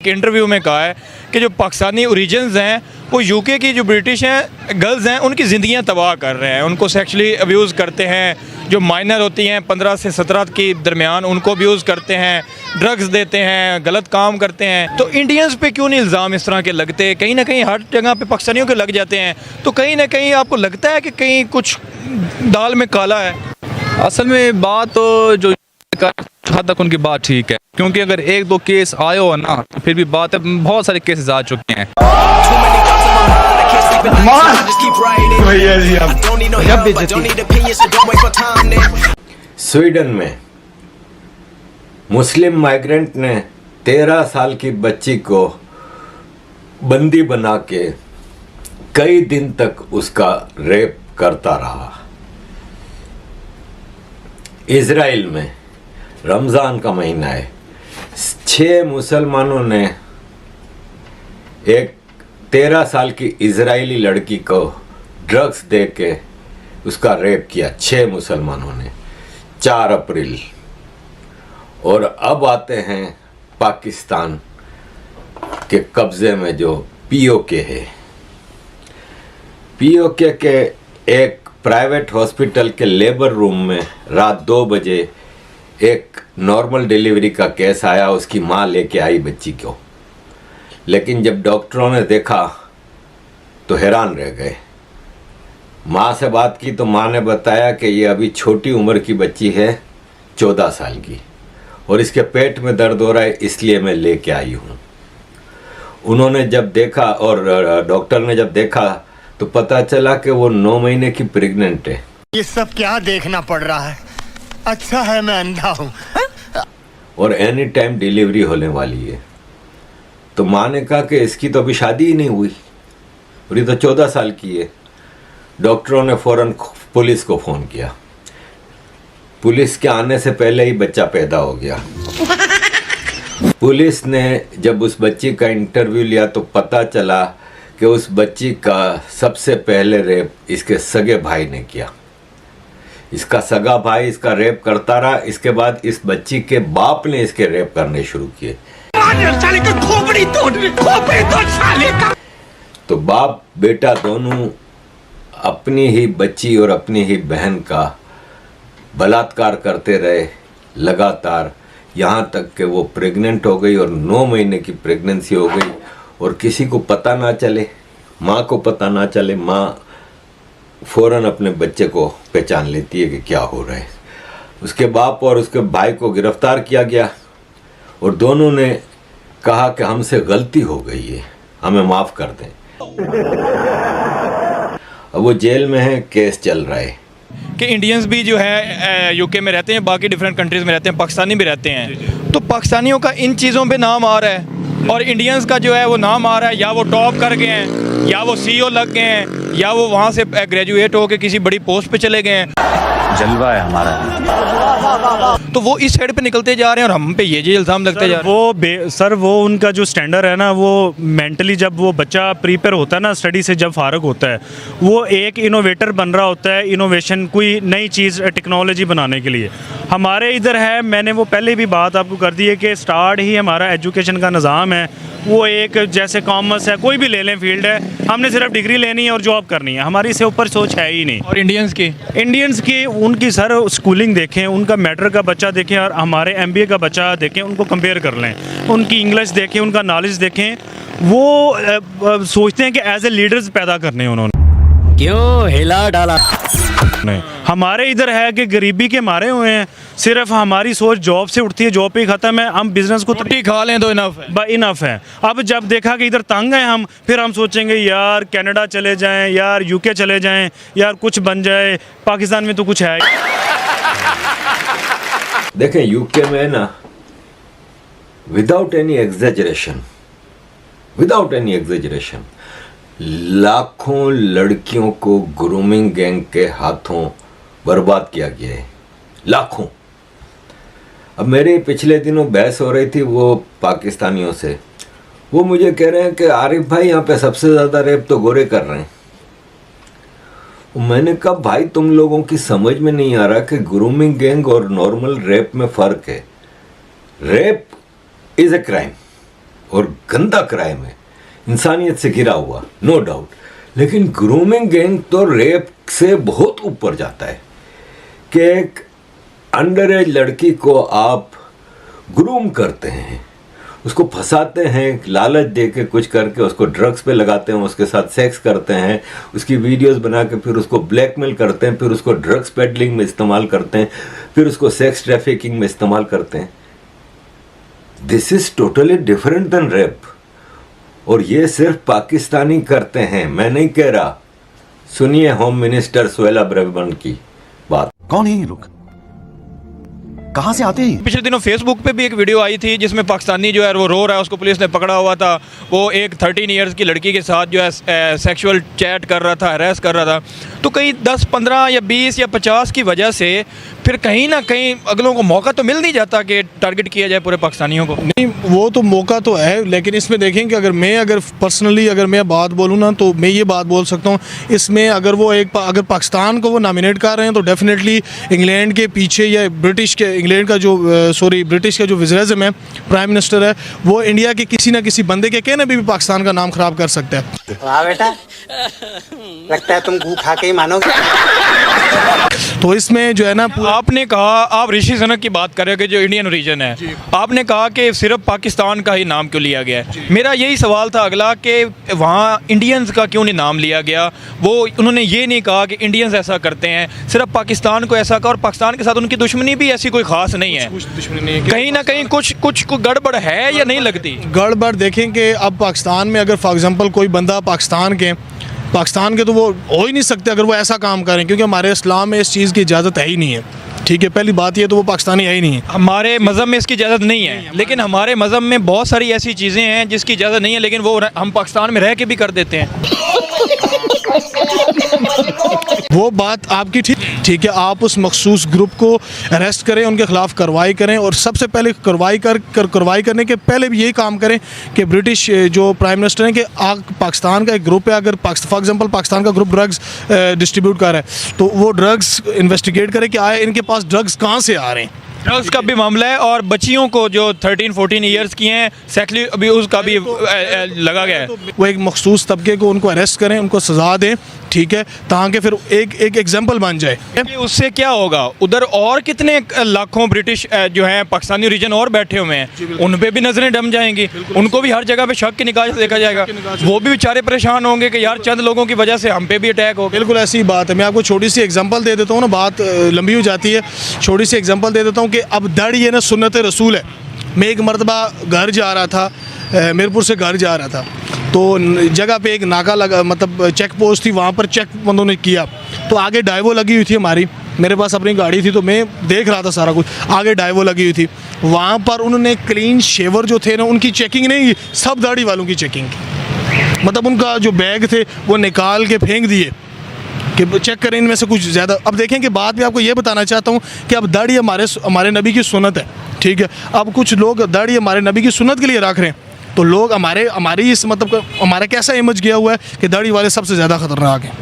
एक इंटरव्यू में कहा है कि जो पाकिस्तानी ओरिजिन्स हैं वो यूके की जो ब्रिटिश हैं गर्ल्स हैं उनकी ज़िंदगियां तबाह कर रहे हैं, उनको सेक्सुअली अब्यूज़ करते हैं। जो माइनर होती हैं 15 से 17 के दरमियान उनको अब्यूज़ करते हैं, ड्रग्स देते हैं, गलत काम करते हैं। तो इंडियंस पे क्यों नहीं इल्ज़ाम इस तरह के लगते? कहीं ना कहीं हर जगह पे पाकिस्तानियों के लग जाते हैं, तो कहीं ना कहीं आपको लगता है कि कहीं कुछ दाल में काला है? असल में बात तो जो हद तक उनकी बात ठीक है, क्योंकि अगर एक दो केस आए हो ना तो फिर भी बात है, बहुत सारे केसेस आ चुके हैं। स्वीडन में मुस्लिम माइग्रेंट ने 13 साल की बच्ची को बंदी बना के कई दिन तक उसका रेप करता रहा। इजराइल में रमज़ान का महीना है, 6 मुसलमानों ने एक 13 साल की इजरायली लड़की को ड्रग्स दे के उसका रेप किया, 6 मुसलमानों ने, 4 अप्रैल। और अब आते हैं पाकिस्तान के कब्ज़े में जो पीओके है। पीओके के एक प्राइवेट हॉस्पिटल के लेबर रूम में रात 2 बजे एक नॉर्मल डिलीवरी का केस आया। उसकी माँ लेके आई बच्ची को, लेकिन जब डॉक्टरों ने देखा तो हैरान रह गए। माँ से बात की तो माँ ने बताया कि ये अभी छोटी उम्र की बच्ची है, 14 साल की, और इसके पेट में दर्द हो रहा है, इसलिए मैं लेके आई हूँ। उन्होंने जब देखा और डॉक्टर ने जब देखा तो पता चला कि वो 9 महीने की प्रेग्नेंट है। ये सब क्या देखना पड़ रहा है? अच्छा है मैं अंधा हूँ। और एनी टाइम डिलीवरी होने वाली है। तो माँ ने कहा कि इसकी तो अभी शादी ही नहीं हुई और ये तो 14 साल की है। डॉक्टरों ने फौरन पुलिस को फ़ोन किया। पुलिस के आने से पहले ही बच्चा पैदा हो गया। पुलिस ने जब उस बच्ची का इंटरव्यू लिया तो पता चला कि उस बच्ची का सबसे पहले रेप इसके सगे भाई ने किया। इसका सगा भाई इसका रेप करता रहा, इसके बाद इस बच्ची के बाप ने इसके रेप करने शुरू किए। तो बाप बेटा दोनों अपनी ही बच्ची और अपनी ही बहन का बलात्कार करते रहे लगातार, यहाँ तक कि वो प्रेग्नेंट हो गई और 9 महीने की प्रेगनेंसी हो गई और किसी को पता ना चले, माँ को पता ना चले। माँ फौरन अपने बच्चे को पहचान लेती है कि क्या हो रहा है। उसके बाप और उसके भाई को गिरफ्तार किया गया और दोनों ने कहा कि हमसे गलती हो गई है, हमें माफ़ कर दें। अब वो जेल में है, केस चल रहा है। कि इंडियंस भी जो है यूके में रहते हैं, बाकी डिफरेंट कंट्रीज़ में रहते हैं, पाकिस्तानी भी रहते हैं, तो पाकिस्तानियों का इन चीज़ों पे नाम आ रहा है और इंडियंस का जो है वो नाम आ रहा है, या वो टॉप कर गए हैं, या वो सीईओ लग गए हैं, या वो वहाँ से ग्रेजुएट होकर किसी बड़ी पोस्ट पे चले गए हैं। जलवा है हमारा। तो वो इस साइड पे निकलते जा रहे हैं और हम पे ये इल्ज़ाम लगते जा रहे हैं। सर वो उनका जो स्टैंडर्ड है ना, वो मेंटली जब वो बच्चा प्रिपेयर होता है ना, स्टडी से जब फारग होता है, वो एक इनोवेटर बन रहा होता है, इनोवेशन कोई नई चीज़ टेक्नोलॉजी बनाने के लिए। हमारे इधर है, मैंने वो पहले भी बात आपको कर दी है कि स्टार्ट ही हमारा एजुकेशन का निज़ाम है वो एक जैसे कॉमर्स है, कोई भी ले लें फील्ड है, हमने सिर्फ डिग्री लेनी है और जॉब करनी है, हमारी इससे ऊपर सोच है ही नहीं। और इंडियंस की उनकी सर स्कूलिंग देखें, उनका मैट्रिक का बच्चा देखें और हमारे एमबीए का बच्चा देखें, उनको कंपेयर कर लें, उनकी इंग्लिश देखें, उनका नॉलेज देखें। वो सोचते हैं कि एज ए लीडर्स पैदा करने उन्होंने, क्यों हिला डाला नहीं। हमारे इधर है कि गरीबी के मारे हुए हैं, सिर्फ हमारी सोच जॉब से उठती है, जॉब पे ही ख़त्म है, हम बिजनेस को रोटी खा लें तो इनफ है। अब जब देखा कि इधर तंग है हम, फिर हम सोचेंगे यार कनाडा चले जाएं, यार यूके चले जाएं, यार कुछ बन जाए, पाकिस्तान में तो कुछ है। देखें यूके में ना, विदाउट एनी एग्जेजरेशन लाखों लड़कियों को ग्रूमिंग गैंग के हाथों बर्बाद किया गया है, लाखों। अब मेरे पिछले दिनों बहस हो रही थी वो पाकिस्तानियों से, वो मुझे कह रहे हैं कि आरिफ भाई यहाँ पे सबसे ज़्यादा रेप तो गोरे कर रहे हैं। मैंने कहा भाई तुम लोगों की समझ में नहीं आ रहा कि ग्रूमिंग गैंग और नॉर्मल रेप में फ़र्क है। रेप इज़ ए क्राइम, और गंदा क्राइम है, इंसानियत से घिरा हुआ, नो डाउट। लेकिन ग्रूमिंग गैंग तो रेप से बहुत ऊपर जाता है कि एक अंडर एज लड़की को आप ग्रूम करते हैं, उसको फंसाते हैं, लालच दे के कुछ करके उसको ड्रग्स पे लगाते हैं, उसके साथ सेक्स करते हैं, उसकी वीडियोस बना के फिर उसको ब्लैकमेल करते हैं, फिर उसको ड्रग्स पेडलिंग में इस्तेमाल करते हैं, फिर उसको सेक्स ट्रैफिकिंग में इस्तेमाल करते हैं। This is totally different than rape. और ये सिर्फ पाकिस्तानी करते हैं, मैं नहीं कह रहा। सुनिए होम मिनिस्टर सुहेला ब्रेवन की बात। कौन है ये लोग, कहां से आते हैं? पिछले दिनों फेसबुक पे भी एक वीडियो आई थी जिसमें पाकिस्तानी जो है वो रो रहा है, उसको पुलिस ने पकड़ा हुआ था। वो एक 13 इयर्स की लड़की के साथ जो है सेक्सुअल चैट कर रहा था, हरास कर रहा था। तो कहीं 10, 15 या 20 या 50 की वजह से फिर कहीं ना कहीं अगलों को मौका तो मिल नहीं जाता कि टारगेट किया जाए पूरे पाकिस्तानियों को। नहीं, वो तो मौका तो है, लेकिन इसमें देखें कि अगर पर्सनली अगर मैं बात बोलूँ ना, तो मैं ये बात बोल सकता हूँ इसमें, अगर पाकिस्तान को वो नॉमिनेट कर रहे हैं तो डेफिनेटली इंग्लैंड के पीछे या ब्रिटिश का जो वज़ीर-ए-आज़म है, प्राइम मिनिस्टर है, वो इंडिया के किसी ना किसी बंदे के कहने भी पाकिस्तान का नाम खराब कर सकता है। वाह बेटा, लगता है तुम गू खा के ही मानोगे। तो इसमें जो है ना, आपने कहा, आप ऋषि सुनक की बात कर रहे हो कि जो इंडियन रीजन है, आपने कहा कि सिर्फ पाकिस्तान का ही नाम क्यों लिया गया है। मेरा यही सवाल था अगला कि वहाँ इंडियंस का क्यों नहीं नाम लिया गया। वो उन्होंने ये नहीं कहा कि इंडियंस ऐसा करते हैं, सिर्फ पाकिस्तान को ऐसा कहा, और पाकिस्तान के साथ उनकी दुश्मनी भी ऐसी कोई खास नहीं है। कहीं ना कहीं कुछ गड़बड़ है या नहीं लगती? गड़बड़ देखें कि अब पाकिस्तान में अगर फॉर एग्जांपल कोई बंदा पाकिस्तान के तो वो हो ही नहीं सकते अगर वो ऐसा काम करें, क्योंकि हमारे इस्लाम में इस चीज़ की इजाज़त है ही नहीं है। ठीक है, पहली बात ये तो वो पाकिस्तानी है ही नहीं है। हमारे मज़हब में इसकी इजाज़त नहीं है, लेकिन हमारे मज़हब में बहुत सारी ऐसी चीज़ें हैं जिसकी इजाज़त नहीं है, लेकिन वो हम पाकिस्तान में रह के भी कर देते हैं। वो बात आपकी ठीक है, आप उस मखसूस ग्रुप को अरेस्ट करें, उनके खिलाफ कार्रवाई करें, और सबसे पहले कार्रवाई करने के पहले भी यही काम करें कि ब्रिटिश जो प्राइम मिनिस्टर हैं कि पाकिस्तान का एक ग्रुप है, अगर फॉर एग्जांपल पाकिस्तान का ग्रुप ड्रग्स डिस्ट्रीब्यूट कर रहा है, तो वो ड्रग्स इन्वेस्टिगेट करे कि आए इनके पास ड्रग्स कहाँ से आ रहे हैं। ड्रग्स का भी मामला है, और बच्चियों को जो 13-14 ईयर्स की हैं सेक्सुअली अब्यूज़ का भी लगा गया है। वो एक मखसूस तबके को उनको अरेस्ट करें, उनको सज़ा दें, ठीक है, ताकि फिर एक एग्जाम्पल बन जाए। उससे क्या होगा, उधर और कितने लाखों ब्रिटिश जो हैं पाकिस्तानी रीजन और बैठे हुए हैं, उन पे भी नजरें डम जाएंगी, उनको भी हर जगह पे शक की निगाह से देखा जाएगा। वो भी बेचारे परेशान होंगे कि यार चंद लोगों की वजह से हम पे भी अटैक हो। बिल्कुल ऐसी बात है। मैं आपको छोटी सी एग्जांपल दे देता हूँ ना, बात लंबी हो जाती है। छोटी सी एग्जांपल दे देता हूँ कि अब दाढ़ी है ना, सुन्नत रसूल है। मैं एक मरतबा घर जा रहा था, मीरपुर से घर जा रहा था, तो जगह पे एक नाका लगा, मतलब चेक पोस्ट थी, वहाँ पर चेक बंदों ने किया, तो आगे डाइवो लगी हुई थी हमारी, मेरे पास अपनी गाड़ी थी तो मैं देख रहा था सारा कुछ, आगे डाइवो लगी हुई थी। वहाँ पर उन्होंने क्लीन शेवर जो थे ना, उनकी चेकिंग नहीं, सब दाढ़ी वालों की चेकिंग की। मतलब उनका जो बैग थे वो निकाल के फेंक दिए कि चेक करें इनमें से कुछ ज़्यादा। अब देखें कि बात में आपको ये बताना चाहता हूँ कि अब दाढ़ी हमारे नबी की सुन्नत है, ठीक है। अब कुछ लोग दाढ़ी हमारे नबी की सुन्नत के लिए रख रहे हैं, तो लोग हमारी इस मतलब हमारा कैसा इमेज गया हुआ है कि दाढ़ी वाले सबसे ज़्यादा खतरनाक हैं।